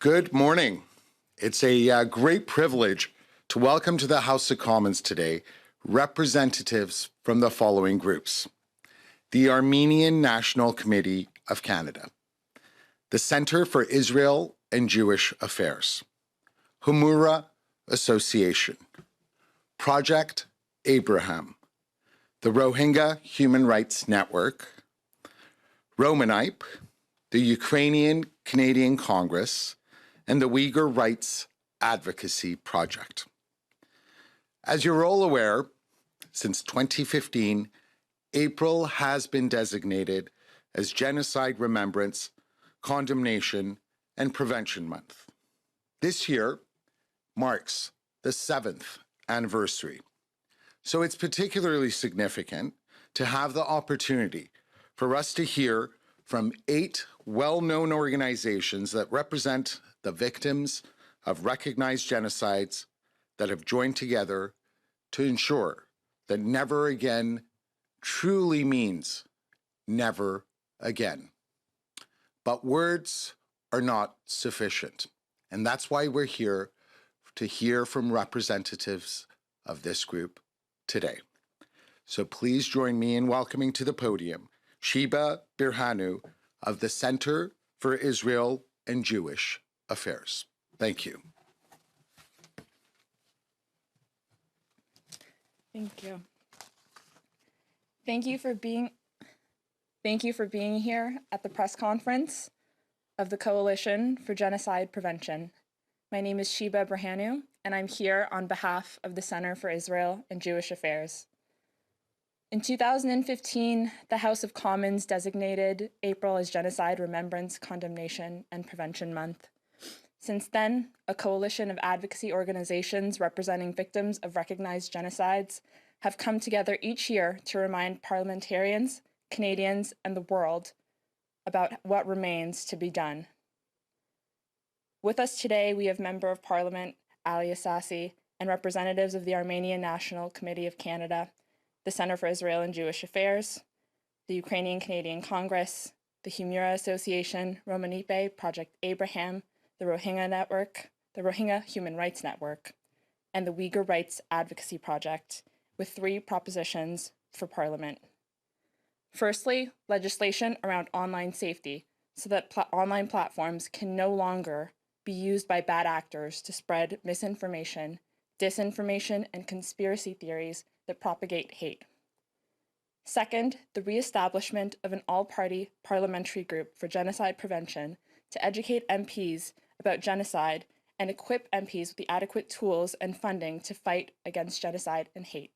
Good morning. It's a great privilege to welcome to the House of Commons today representatives from the following groups: the Armenian National Committee of Canada, the Centre for Israel and Jewish Affairs, Humaura Association, Project Abraham, the Rohingya Human Rights Network, Romanipe, the Ukrainian Canadian Congress, and the Uyghur Rights Advocacy Project. As you're all aware, since 2015, April has been designated as Genocide Remembrance, Condemnation and Prevention Month. This year marks the 7th anniversary, so it's particularly significant to have the opportunity for us to hear from 8 well-known organizations that represent the victims of recognized genocides that have joined together to ensure that never again truly means never again. But words are not sufficient, and that's why we're here to hear from representatives of this group today. So please join me in welcoming to the podium Sheba Birhanu of the Center for Israel and Jewish Affairs. Thank you. Thank you. Thank you for being here at the press conference of the Coalition for Genocide Prevention. My name is Sheba Birhanu, and I'm here on behalf of the Center for Israel and Jewish Affairs. In 2015, the House of Commons designated April as Genocide Remembrance, Condemnation and Prevention Month. Since then, a coalition of advocacy organizations representing victims of recognized genocides have come together each year to remind parliamentarians, Canadians, and the world about what remains to be done. With us today, we have Member of Parliament Ali Ehsassi and representatives of the Armenian National Committee of Canada, the Centre for Israel and Jewish Affairs, the Ukrainian Canadian Congress, the Humaura Association, Romanipe, Project Abraham, the Rohingya Human Rights Network, and the Uyghur Rights Advocacy Project, with 3 propositions for Parliament. Firstly, legislation around online safety, so that online platforms can no longer be used by bad actors to spread misinformation, disinformation, and conspiracy theories that propagate hate. Second, the reestablishment of an all-party parliamentary group for genocide prevention to educate MPs about genocide and equip MPs with the adequate tools and funding to fight against genocide and hate.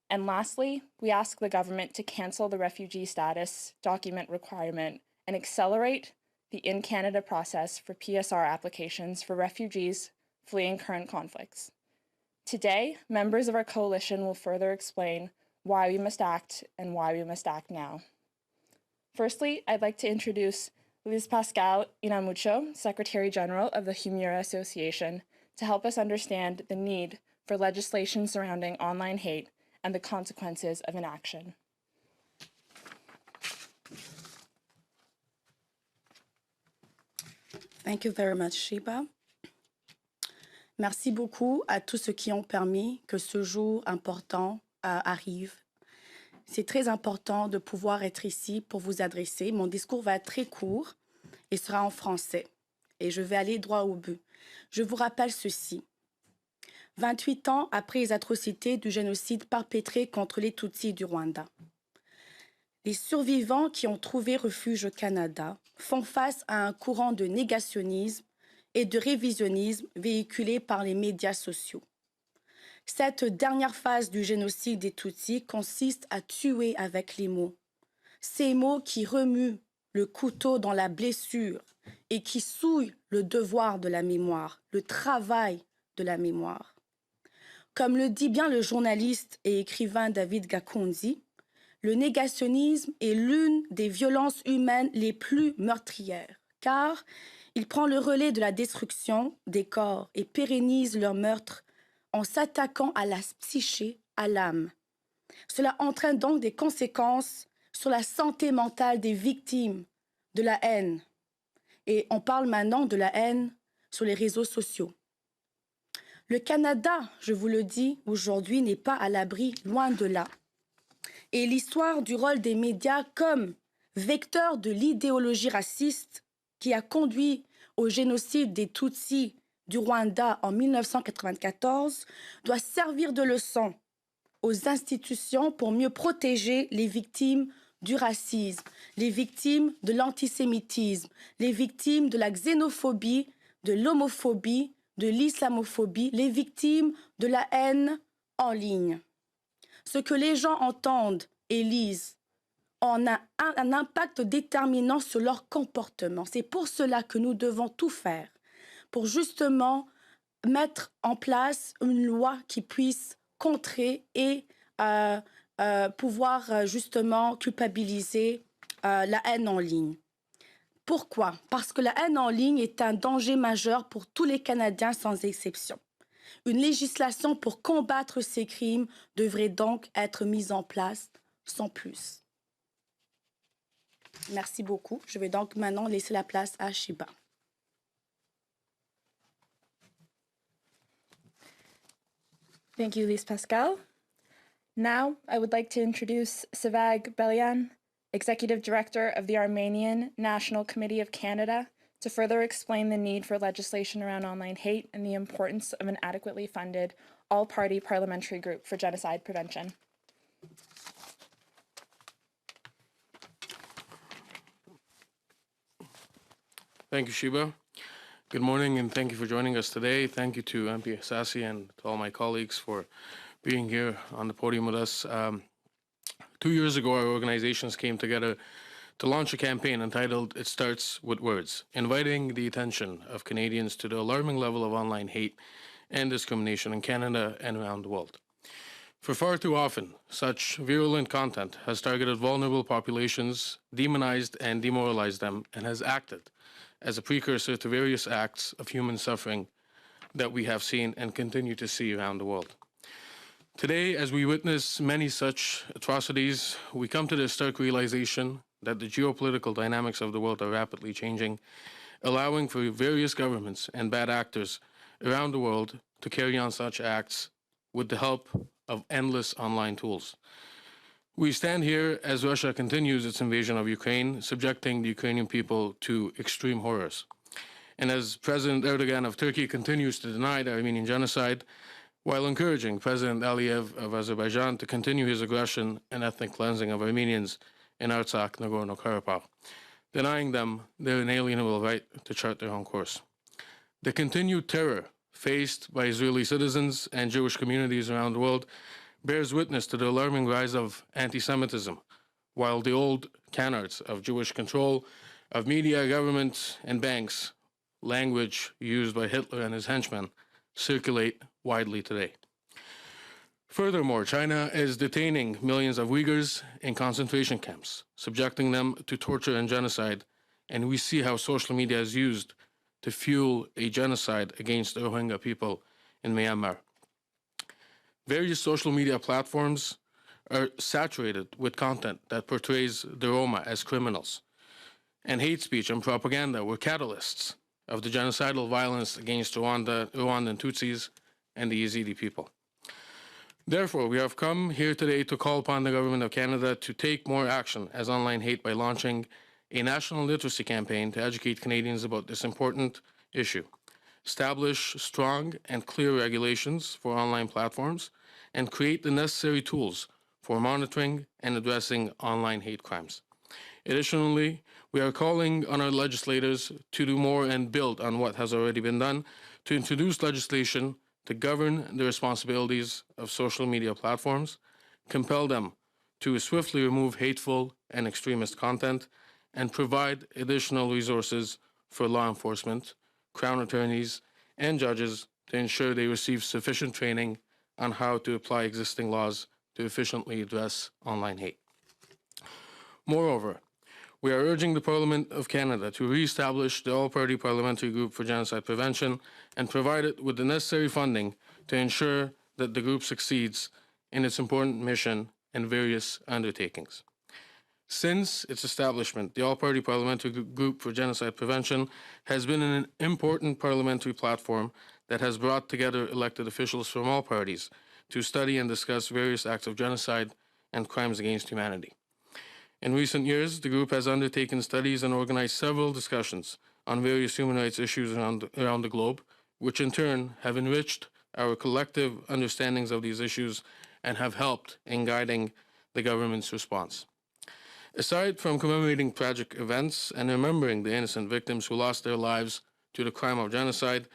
And lastly, we ask the government to cancel the refugee status document requirement and accelerate the in-Canada process for PSR applications for refugees fleeing current conflicts. Today, members of our coalition will further explain why we must act and why we must act now. Firstly, I'd like to introduce Elie Pascal, Secretary General of the Humaura Association, to help us understand the need for legislation surrounding online hate and the consequences of inaction. Thank you very much, Sheba. Merci beaucoup à tous ceux qui ont permis que ce jour important arrive. C'est très important de pouvoir être ici pour vous adresser. Mon discours va être très court et sera en français. Et je vais aller droit au but. Je vous rappelle ceci. 28 ans après les atrocités du génocide perpétré contre les Tutsis du Rwanda, les survivants qui ont trouvé refuge au Canada font face à un courant de négationnisme et de révisionnisme véhiculé par les médias sociaux. Cette dernière phase du génocide des Tutsis consiste à tuer avec les mots. Ces mots qui remuent le couteau dans la blessure et qui souillent le devoir de la mémoire, le travail de la mémoire. Comme le dit bien le journaliste et écrivain David Gakunzi, le négationnisme est l'une des violences humaines les plus meurtrières, car il prend le relais de la destruction des corps et pérennise leur meurtre en s'attaquant à la psyché, à l'âme. Cela entraîne donc des conséquences sur la santé mentale des victimes de la haine. Et on parle maintenant de la haine sur les réseaux sociaux. Le Canada, je vous le dis, aujourd'hui n'est pas à l'abri, loin de là. Et l'histoire du rôle des médias comme vecteur de l'idéologie raciste qui a conduit au génocide des Tutsis du Rwanda en 1994 doit servir de leçon aux institutions pour mieux protéger les victimes du racisme, les victimes de l'antisémitisme, les victimes de la xénophobie, de l'homophobie, de l'islamophobie, les victimes de la haine en ligne. Ce que les gens entendent et lisent en a un impact déterminant sur leur comportement. C'est pour cela que nous devons tout faire pour justement mettre en place une loi qui puisse contrer et pouvoir justement culpabiliser la haine en ligne. Pourquoi? Parce que la haine en ligne est un danger majeur pour tous les Canadiens sans exception. Une législation pour combattre ces crimes devrait donc être mise en place sans plus. Merci beaucoup. Je vais donc maintenant laisser la place à Shiba. Thank you, Elie Pascal. Now, I would like to introduce Savag Belian, Executive Director of the Armenian National Committee of Canada, to further explain the need for legislation around online hate and the importance of an adequately funded, all-party parliamentary group for genocide prevention. Thank you, Shiba. Good morning, and thank you for joining us today. Thank you to MP Ehsassi and to all my colleagues for being here on the podium with us. 2 years ago, our organizations came together to launch a campaign entitled It Starts With Words, inviting the attention of Canadians to the alarming level of online hate and discrimination in Canada and around the world. For far too often, such virulent content has targeted vulnerable populations, demonized and demoralized them, and has acted as a precursor to various acts of human suffering that we have seen and continue to see around the world. Today, as we witness many such atrocities, we come to the stark realization that the geopolitical dynamics of the world are rapidly changing, allowing for various governments and bad actors around the world to carry on such acts with the help of endless online tools. We stand here as Russia continues its invasion of Ukraine, subjecting the Ukrainian people to extreme horrors. And as President Erdogan of Turkey continues to deny the Armenian genocide, while encouraging President Aliyev of Azerbaijan to continue his aggression and ethnic cleansing of Armenians in Artsakh, Nagorno-Karabakh, denying them their inalienable right to chart their own course. The continued terror faced by Israeli citizens and Jewish communities around the world bears witness to the alarming rise of anti-Semitism, while the old canards of Jewish control of media, government, and banks, language used by Hitler and his henchmen, circulate widely today. Furthermore, China is detaining millions of Uyghurs in concentration camps, subjecting them to torture and genocide, and we see how social media is used to fuel a genocide against the Rohingya people in Myanmar. Various social media platforms are saturated with content that portrays the Roma as criminals, and hate speech and propaganda were catalysts of the genocidal violence against Rwandan Tutsis and the Yazidi people. Therefore, we have come here today to call upon the Government of Canada to take more action as online hate by launching a national literacy campaign to educate Canadians about this important issue, establish strong and clear regulations for online platforms, and create the necessary tools for monitoring and addressing online hate crimes. Additionally, we are calling on our legislators to do more and build on what has already been done to introduce legislation to govern the responsibilities of social media platforms, compel them to swiftly remove hateful and extremist content, and provide additional resources for law enforcement, crown attorneys, and judges to ensure they receive sufficient training on how to apply existing laws to efficiently address online hate. Moreover, we are urging the Parliament of Canada to re-establish the all-party parliamentary group for genocide prevention and provide it with the necessary funding to ensure that the group succeeds in its important mission and various undertakings. Since its establishment, the All-Party Parliamentary Group for Genocide Prevention has been an important parliamentary platform that has brought together elected officials from all parties to study and discuss various acts of genocide and crimes against humanity. In recent years, the group has undertaken studies and organized several discussions on various human rights issues around the globe, which in turn have enriched our collective understandings of these issues and have helped in guiding the government's response. Aside from commemorating tragic events and remembering the innocent victims who lost their lives to the crime of genocide,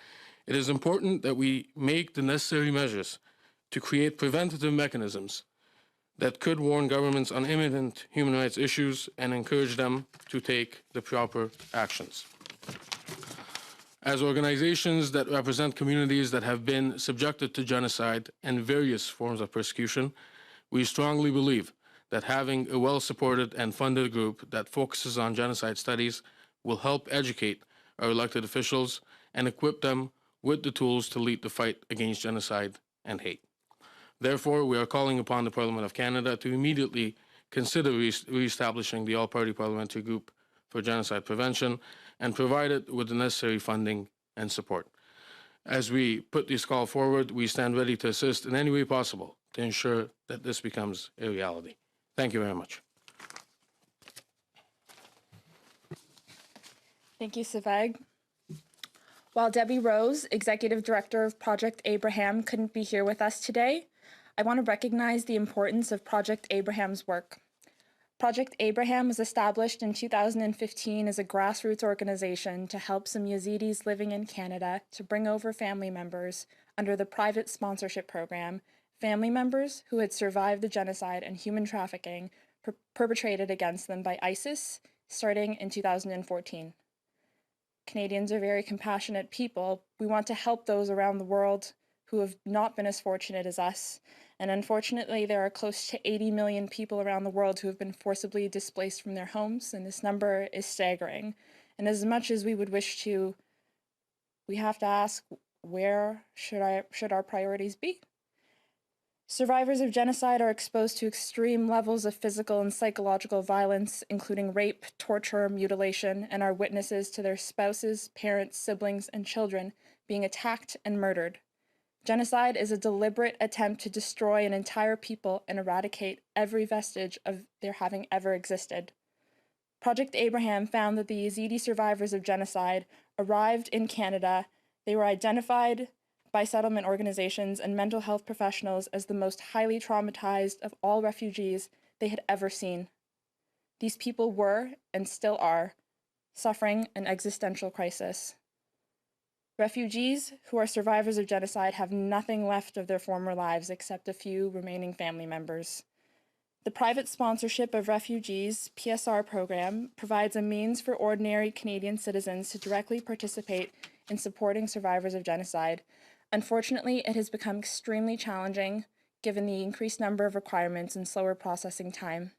it is important that we make the necessary measures to create preventative mechanisms that could warn governments on imminent human rights issues and encourage them to take the proper actions. As organizations that represent communities that have been subjected to genocide and various forms of persecution, we strongly believe that having a well-supported and funded group that focuses on genocide studies will help educate our elected officials and equip them with the tools to lead the fight against genocide and hate. Therefore, we are calling upon the Parliament of Canada to immediately consider re-establishing the All-Party Parliamentary Group for Genocide Prevention and provide it with the necessary funding and support. As we put this call forward, we stand ready to assist in any way possible to ensure that this becomes a reality. Thank you very much. Thank you, Savag. While Debbie Rose, Executive Director of Project Abraham, couldn't be here with us today, I want to recognize the importance of Project Abraham's work. Project Abraham was established in 2015 as a grassroots organization to help some Yazidis living in Canada to bring over family members under the private sponsorship program, family members who had survived the genocide and human trafficking perpetrated against them by ISIS starting in 2014. Canadians are very compassionate people. We want to help those around the world who have not been as fortunate as us. And unfortunately, there are close to 80 million people around the world who have been forcibly displaced from their homes, and this number is staggering. And as much as we would wish to, we have to ask, where should our priorities be? Survivors of genocide are exposed to extreme levels of physical and psychological violence, including rape, torture, mutilation, and are witnesses to their spouses, parents, siblings, and children being attacked and murdered. Genocide is a deliberate attempt to destroy an entire people and eradicate every vestige of their having ever existed. Project Abraham found that the Yazidi survivors of genocide arrived in Canada. They were identified by settlement organizations and mental health professionals as the most highly traumatized of all refugees they had ever seen. These people were, and still are, suffering an existential crisis. Refugees who are survivors of genocide have nothing left of their former lives except a few remaining family members. The private sponsorship of refugees PSR program provides a means for ordinary Canadian citizens to directly participate in supporting survivors of genocide. Unfortunately, it has become extremely challenging given the increased number of requirements and slower processing time.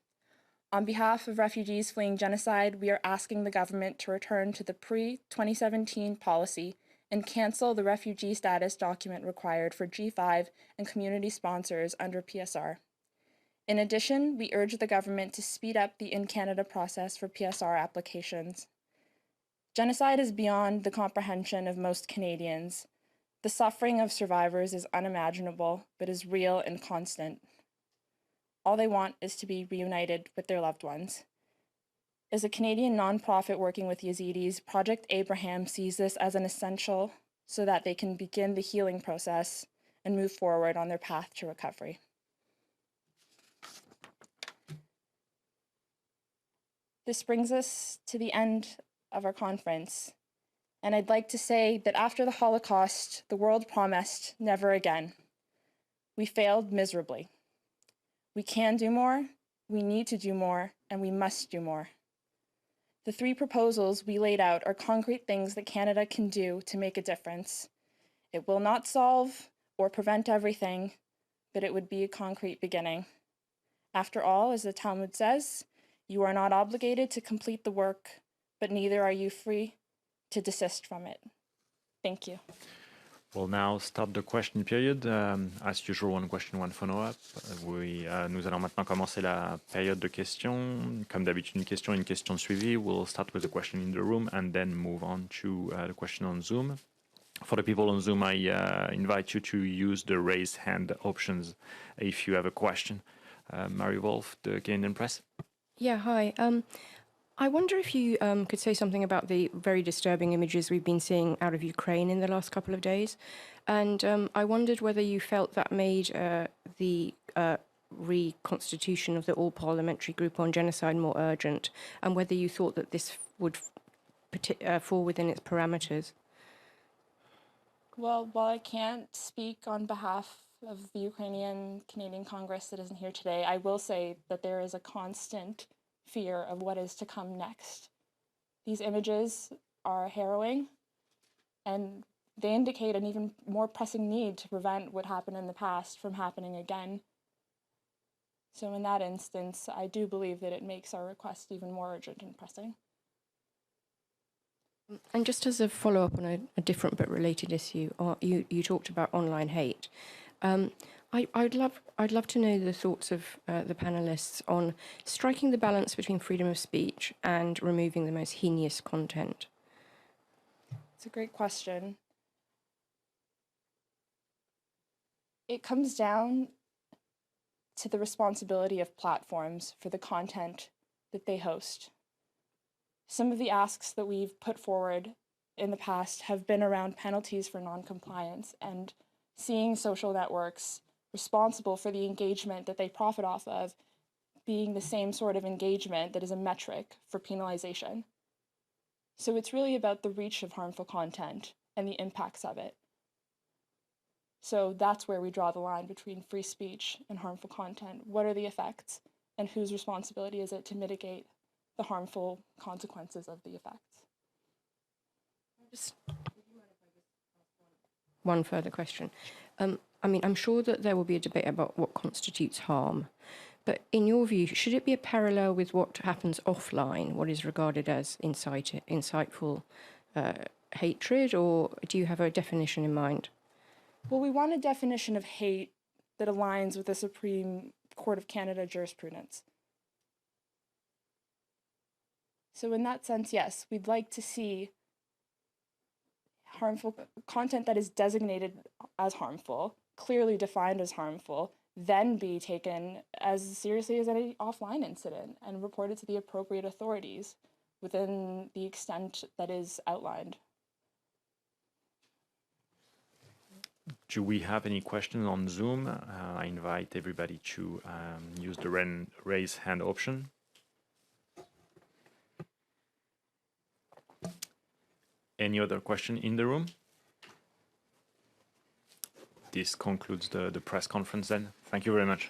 On behalf of refugees fleeing genocide, we are asking the government to return to the pre-2017 policy and cancel the refugee status document required for G5 and community sponsors under PSR. In addition, we urge the government to speed up the in-Canada process for PSR applications. Genocide is beyond the comprehension of most Canadians. The suffering of survivors is unimaginable, but is real and constant. All they want is to be reunited with their loved ones. As a Canadian nonprofit working with Yazidis, Project Abraham sees this as an essential so that they can begin the healing process and move forward on their path to recovery. This brings us to the end of our conference. And I'd like to say that after the Holocaust, the world promised never again. We failed miserably. We can do more, we need to do more, and we must do more. The 3 proposals we laid out are concrete things that Canada can do to make a difference. It will not solve or prevent everything, but it would be a concrete beginning. After all, as the Talmud says, you are not obligated to complete the work, but neither are you free to desist from it. Thank you. We'll now start the question period. As usual, one question, one follow-up. Nous allons maintenant commencer la période de questions. Comme d'habitude, une question suivie. We'll start with the question in the room and then move on to the question on Zoom. For the people on Zoom, I invite you to use the raise hand options if you have a question. Mary Wolf, the Canadian Press. Yeah, hi. I wonder if you could say something about the very disturbing images we've been seeing out of Ukraine in the last couple of days. And I wondered whether you felt that made the reconstitution of the all-parliamentary group on genocide more urgent, and whether you thought that this would fall within its parameters. Well, while I can't speak on behalf of the Ukrainian Canadian Congress that isn't here today, I will say that there is a constant fear of what is to come next. These images are harrowing, and they indicate an even more pressing need to prevent what happened in the past from happening again. So in that instance, I do believe that it makes our request even more urgent and pressing. And just as a follow-up on a different but related issue, you talked about online hate. I'd love to know the thoughts of the panelists on striking the balance between freedom of speech and removing the most heinous content. It's a great question. It comes down to the responsibility of platforms for the content that they host. Some of the asks that we've put forward in the past have been around penalties for non-compliance and seeing social networks responsible for the engagement that they profit off of being the same sort of engagement that is a metric for penalization. So it's really about the reach of harmful content and the impacts of it. So that's where we draw the line between free speech and harmful content. What are the effects, and whose responsibility is it to mitigate the harmful consequences of the effects? Just one further question. I mean, I'm sure that there will be a debate about what constitutes harm, but in your view, should it be a parallel with what happens offline, what is regarded as insightful hatred, or do you have a definition in mind? Well, we want a definition of hate that aligns with the Supreme Court of Canada jurisprudence. So in that sense, yes, we'd like to see harmful content that is designated as harmful, clearly defined as harmful, then be taken as seriously as any offline incident and reported to the appropriate authorities within the extent that is outlined. Do we have any questions on Zoom? I invite everybody to use the raise hand option. Any other question in the room? This concludes the press conference then. Thank you very much.